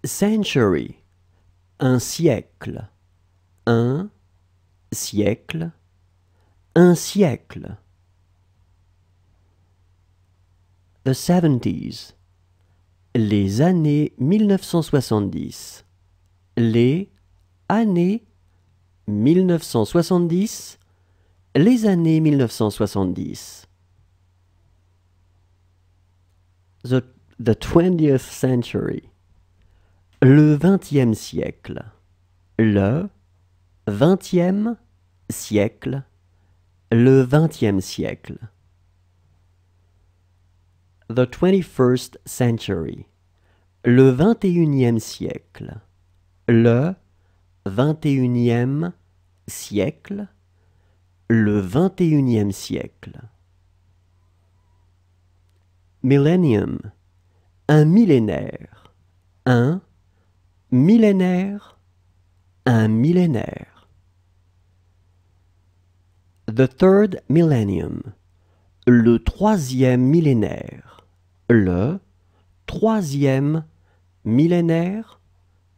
Century, un siècle, un siècle, un siècle. The 70s, les années 1970, les années 1970, les années 1970. The 20th century, le 20e siècle, le 20e siècle, le 20e siècle. The 21st century, le 21e siècle, le 21e siècle, le 21e siècle. Millennium, un millénaire, un millénaire, un millénaire. The third millennium, le troisième millénaire, le troisième millénaire,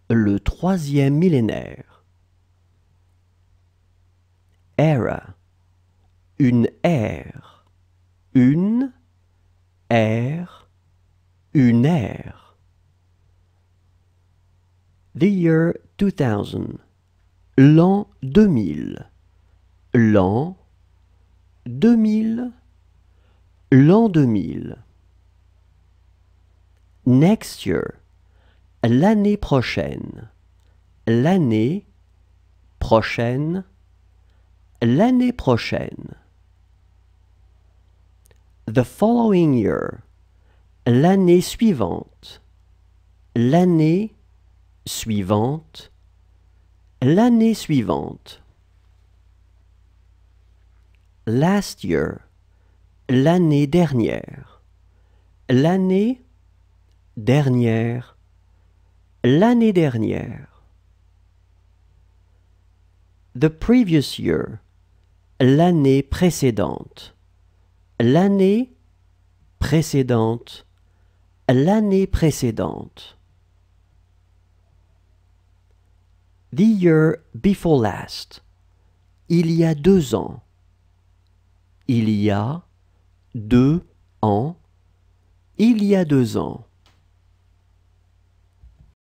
le troisième millénaire. Era, une ère, une ère, une ère. The year 2000, l'an 2000, l'an 2000, l'an 2000. Next year, l'année prochaine, l'année prochaine, l'année prochaine. The following year, l'année suivante, l'année suivante, l'année suivante. Last year, l'année dernière, l'année dernière, l'année dernière. The previous year, l'année précédente, l'année précédente, l'année précédente. The year before last, il y a 2 ans, il y a 2 ans, il y a 2 ans.